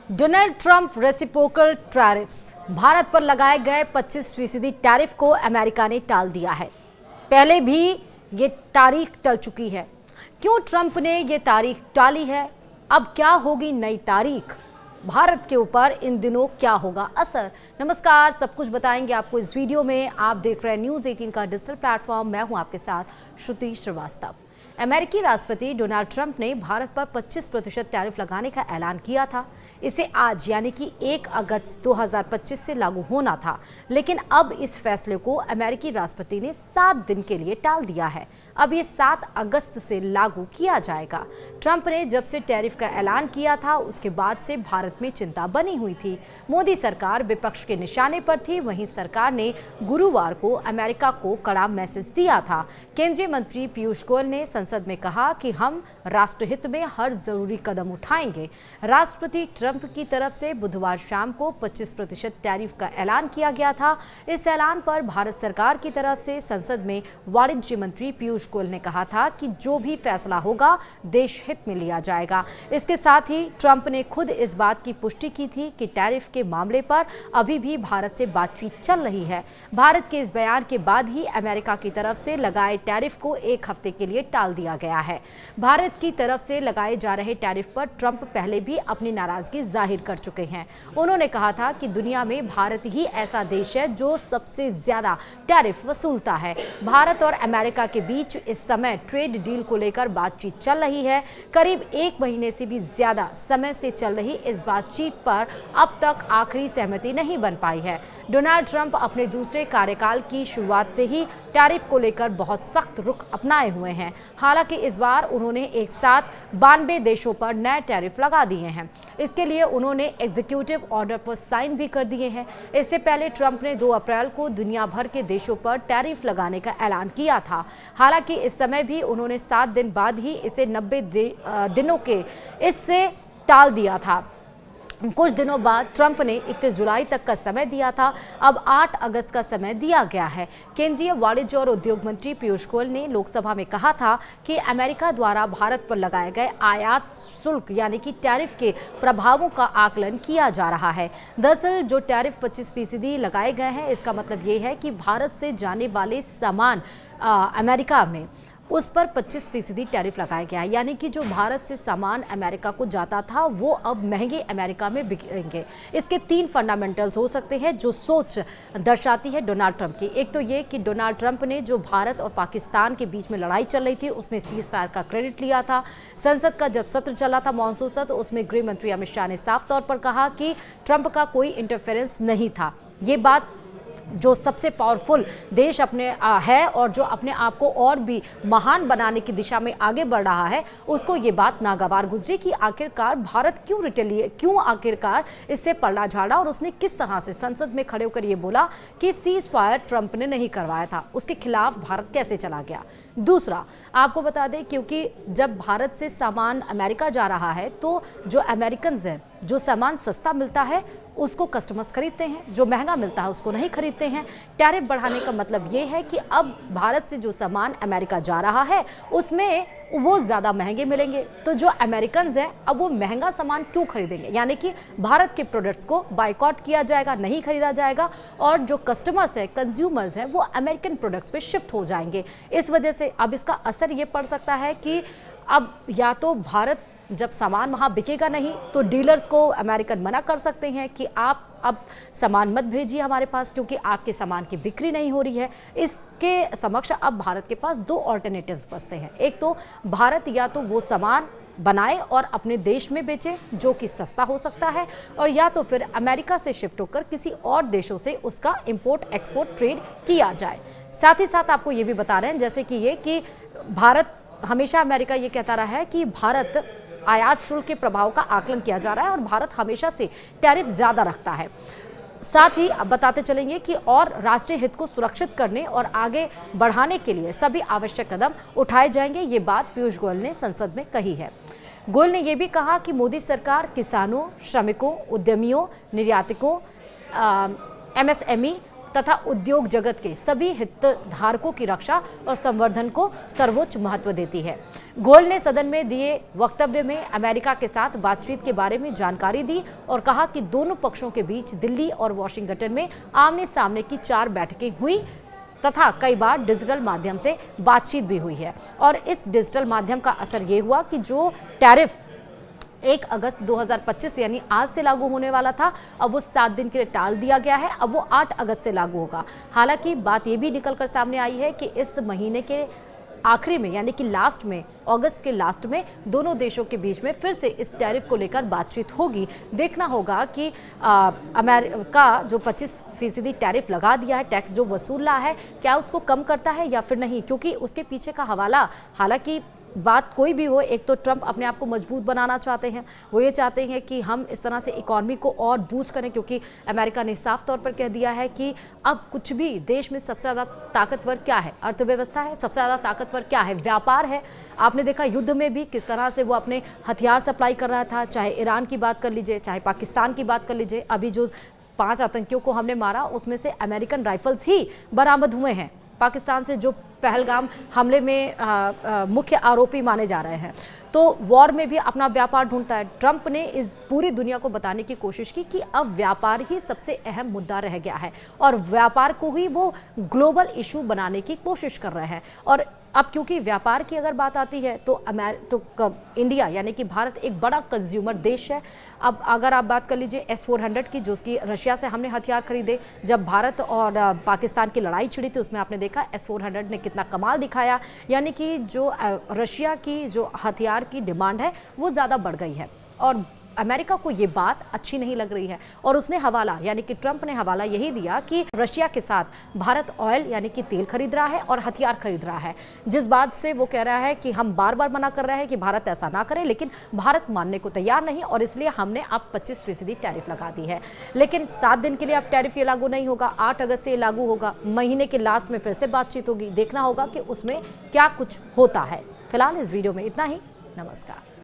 Donald Trump reciprocal tariffs, Bharat पर लगाए गए 25% टैरिफ को अमेरिका ने टाल दिया है। पहले भी ये तारीख टल चुकी है। क्यों ट्रंप ने ये तारीख टाली है? अब क्या होगी नई तारीख? भारत के ऊपर इन दिनों क्या होगा असर? नमस्कार, सब कुछ बताएंगे आपको इस वीडियो में। आप देख रहे हैं न्यूज़ 18 का डिजिटल प्लेटफॉर्म। मैं हूं आपके साथ श्रुति श्रीवास्तव। अमेरिकी राष्ट्रपति डोनाल्ड ट्रंप ने भारत पर 25% टैरिफ लगाने का ऐलान किया था। इसे आज यानी कि 1 अगस्त 2025 से लागू होना था, लेकिन अब इस फैसले को अमेरिकी राष्ट्रपति ने 7 दिन के लिए टाल दिया है। अब ये 7 अगस्त से लागू किया जाएगा। ट्रंप ने जब से टैरिफ का ऐलान किया था, उसके बाद से भारत में चिंता बनी हुई थी। मोदी सरकार विपक्ष के निशाने पर थी। वहीं सरकार ने गुरुवार को अमेरिका को कड़ा मैसेज दिया था। केंद्रीय मंत्री पीयूष गोयल ने संसद में कहा कि हम राष्ट्रहित में हर जरूरी कदम उठाएंगे। राष्ट्रपति ट्रंप की तरफ से बुधवार शाम को 25% टैरिफ का ऐलान किया गया था। इस ऐलान पर भारत सरकार की तरफ से संसद में वाणिज्य मंत्री पीयूष गोयल ने कहा था कि जो भी फैसला होगा देश हित में लिया जाएगा। इसके साथ ही ट्रंप ने खुद इस बात की पुष्टि की थी कि टैरिफ के मामले पर अभी भी भारत से बातचीत चल रही है। भारत के इस बयान के बाद ही अमेरिका की तरफ से लगाए टैरिफ को 1 हफ्ते के लिए टाल दिया गया है। भारत की तरफ से लगाए जा रहे टैरिफ पर ट्रंप पहले भी अपनी नाराजगी जाहिर कर चुके हैं। उन्होंने कहा था कि दुनिया में भारत ही ऐसा देश है जो सबसे ज्यादा टैरिफ वसूलता है। भारत और अमेरिका के बीच इस समय ट्रेड डील को लेकर बातचीत चल रही है। करीब 1 महीने से भी ज्यादा समय से चल रही इस बातचीत पर अब तक आखिरी सहमति नहीं बन पाई है। डोनाल्ड ट्रंप अपने दूसरे कार्यकाल की शुरुआत से ही टैरिफ को लेकर बहुत सख्त रुख अपनाए हुए हैं। हालांकि इस बार उन्होंने एक साथ 92 देशों पर नए टैरिफ लगा दिए हैं। इसके लिए उन्होंने एग्जीक्यूटिव ऑर्डर पर साइन भी कर दिए हैं। इससे पहले ट्रंप ने 2 अप्रैल को दुनिया भर के देशों पर टैरिफ लगाने का ऐलान किया था। हालांकि इस समय भी उन्होंने 7 दिन बाद ही इसे 90 दिनों के इससे टाल दिया था। कुछ दिनों बाद ट्रंप ने 31 जुलाई तक का समय दिया था। अब 8 अगस्त का समय दिया गया है। केंद्रीय वाणिज्य और उद्योग मंत्री पीयूष गोयल ने लोकसभा में कहा था कि अमेरिका द्वारा भारत पर लगाए गए आयात शुल्क यानी कि टैरिफ के प्रभावों का आकलन किया जा रहा है। दरअसल जो टैरिफ 25% लगाए गए हैं, इसका मतलब ये है कि भारत से जाने वाले सामान अमेरिका में उस पर 25% टैरिफ लगाया गया है। यानी कि जो भारत से सामान अमेरिका को जाता था वो अब महंगे अमेरिका में बिकेंगे। इसके 3 फंडामेंटल्स हो सकते हैं जो सोच दर्शाती है डोनाल्ड ट्रंप की। एक तो ये कि डोनाल्ड ट्रंप ने जो भारत और पाकिस्तान के बीच में लड़ाई चल रही थी उसमें सीज फायर का क्रेडिट लिया था। संसद का जब सत्र चला था मानसून सत्र, उसमें गृह मंत्री अमित शाह ने साफ तौर पर कहा कि ट्रंप का कोई इंटरफेरेंस नहीं था। ये बात जो सबसे पावरफुल देश अपने है और जो अपने आप को और भी महान बनाने की दिशा में आगे बढ़ रहा है, उसको ये बात नागवार गुजरी कि आखिरकार भारत क्यों आखिरकार इससे पलड़ा झाड़ा और उसने किस तरह से संसद में खड़े होकर ये बोला कि सीज फायर ट्रंप ने नहीं करवाया था, उसके खिलाफ भारत कैसे चला गया। दूसरा, आपको बता दें क्योंकि जब भारत से सामान अमेरिका जा रहा है तो जो अमेरिकन हैं, जो सामान सस्ता मिलता है उसको कस्टमर्स खरीदते हैं, जो महंगा मिलता है उसको नहीं खरीदते हैं। टैरिफ बढ़ाने का मतलब ये है कि अब भारत से जो सामान अमेरिका जा रहा है उसमें वो ज़्यादा महंगे मिलेंगे। तो जो अमेरिकन्स हैं अब वो महंगा सामान क्यों खरीदेंगे, यानी कि भारत के प्रोडक्ट्स को बायकॉट किया जाएगा, नहीं खरीदा जाएगा और जो कस्टमर्स हैं, कंज्यूमर्स हैं, वो अमेरिकन प्रोडक्ट्स पे शिफ्ट हो जाएंगे। इस वजह से अब इसका असर ये पड़ सकता है कि अब या तो भारत जब सामान वहाँ बिकेगा नहीं तो डीलर्स को अमेरिकन मना कर सकते हैं कि आप अब सामान मत भेजिए हमारे पास क्योंकि आपके सामान की बिक्री नहीं हो रही है। इसके समक्ष अब भारत के पास 2 ऑल्टरनेटिव्स बचते हैं। एक तो भारत या तो वो सामान बनाए और अपने देश में बेचे जो कि सस्ता हो सकता है, और या तो फिर अमेरिका से शिफ्ट होकर किसी और देशों से उसका इंपोर्ट एक्सपोर्ट ट्रेड किया जाए। साथ ही साथ आपको ये भी बता रहे हैं जैसे कि ये कि भारत हमेशा अमेरिका ये कहता रहा है कि भारत आयात शुल्क के प्रभाव का आकलन किया जा रहा है और भारत हमेशा से टैरिफ ज़्यादा रखता है। साथ ही अब बताते चलेंगे कि और राष्ट्रीय हित को सुरक्षित करने और आगे बढ़ाने के लिए सभी आवश्यक कदम उठाए जाएंगे। ये बात पीयूष गोयल ने संसद में कही है। गोयल ने यह भी कहा कि मोदी सरकार किसानों, श्रमिकों, उद्यमियों, निर्यातकों, MSME तथा उद्योग जगत के सभी हितधारकों की रक्षा और संवर्धन को सर्वोच्च महत्व देती है। गोयल ने सदन में दिए वक्तव्य में अमेरिका के साथ बातचीत के बारे में जानकारी दी और कहा कि दोनों पक्षों के बीच दिल्ली और वॉशिंगटन में आमने सामने की 4 बैठकें हुई तथा कई बार डिजिटल माध्यम से बातचीत भी हुई है। और इस डिजिटल माध्यम का असर ये हुआ कि जो टैरिफ 1 अगस्त 2025 यानी आज से लागू होने वाला था, अब वो 7 दिन के लिए टाल दिया गया है। अब वो 8 अगस्त से लागू होगा। हालांकि बात ये भी निकलकर सामने आई है कि इस महीने के आखिरी में यानी कि लास्ट में, अगस्त के लास्ट में दोनों देशों के बीच में फिर से इस टैरिफ को लेकर बातचीत होगी। देखना होगा कि अमेरिका जो 25% टैरिफ लगा दिया है, टैक्स जो वसूल रहा है, क्या उसको कम करता है या फिर नहीं, क्योंकि उसके पीछे का हवाला, हालांकि बात कोई भी हो, एक तो ट्रंप अपने आप को मजबूत बनाना चाहते हैं। वो ये चाहते हैं कि हम इस तरह से इकॉनमी को और बूस्ट करें, क्योंकि अमेरिका ने साफ तौर पर कह दिया है कि अब कुछ भी देश में सबसे ज़्यादा ताकतवर क्या है, अर्थव्यवस्था है। सबसे ज़्यादा ताकतवर क्या है, व्यापार है। आपने देखा युद्ध में भी किस तरह से वो अपने हथियार सप्लाई कर रहा था, चाहे ईरान की बात कर लीजिए, चाहे पाकिस्तान की बात कर लीजिए। अभी जो 5 आतंकियों को हमने मारा, उसमें से अमेरिकन राइफल्स ही बरामद हुए हैं। पाकिस्तान से जो पहलगाम हमले में मुख्य आरोपी माने जा रहे हैं, तो वॉर में भी अपना व्यापार ढूंढता है। ट्रंप ने इस पूरी दुनिया को बताने की कोशिश की कि अब व्यापार ही सबसे अहम मुद्दा रह गया है और व्यापार को ही वो ग्लोबल इशू बनाने की कोशिश कर रहे हैं। और अब क्योंकि व्यापार की अगर बात आती है तो इंडिया यानी कि भारत एक बड़ा कंज्यूमर देश है। अब अगर आप बात कर लीजिए S-400 की, जो कि रशिया से हमने हथियार खरीदे, जब भारत और पाकिस्तान की लड़ाई छिड़ी थी उसमें आपने देखा S-400 ने कितना कमाल दिखाया। यानी कि जो रशिया की जो हथियार की डिमांड है वो ज़्यादा बढ़ गई है और अमेरिका को ये बात अच्छी नहीं लग रही है। और उसने हवाला यानी कि ट्रंप ने हवाला यही दिया कि रशिया के साथ भारत ऑयल यानी कि तेल खरीद रहा है और हथियार खरीद रहा है, जिस बात से वो कह रहा है कि हम बार बार मना कर रहे हैं कि भारत ऐसा ना करे, लेकिन भारत मानने को तैयार नहीं और इसलिए हमने अब 25% टैरिफ लगा दी है। लेकिन 7 दिन के लिए अब टैरिफ ये लागू नहीं होगा, 8 अगस्त से लागू होगा। महीने के लास्ट में फिर से बातचीत होगी, देखना होगा कि उसमें क्या कुछ होता है। फिलहाल इस वीडियो में इतना ही। नमस्कार।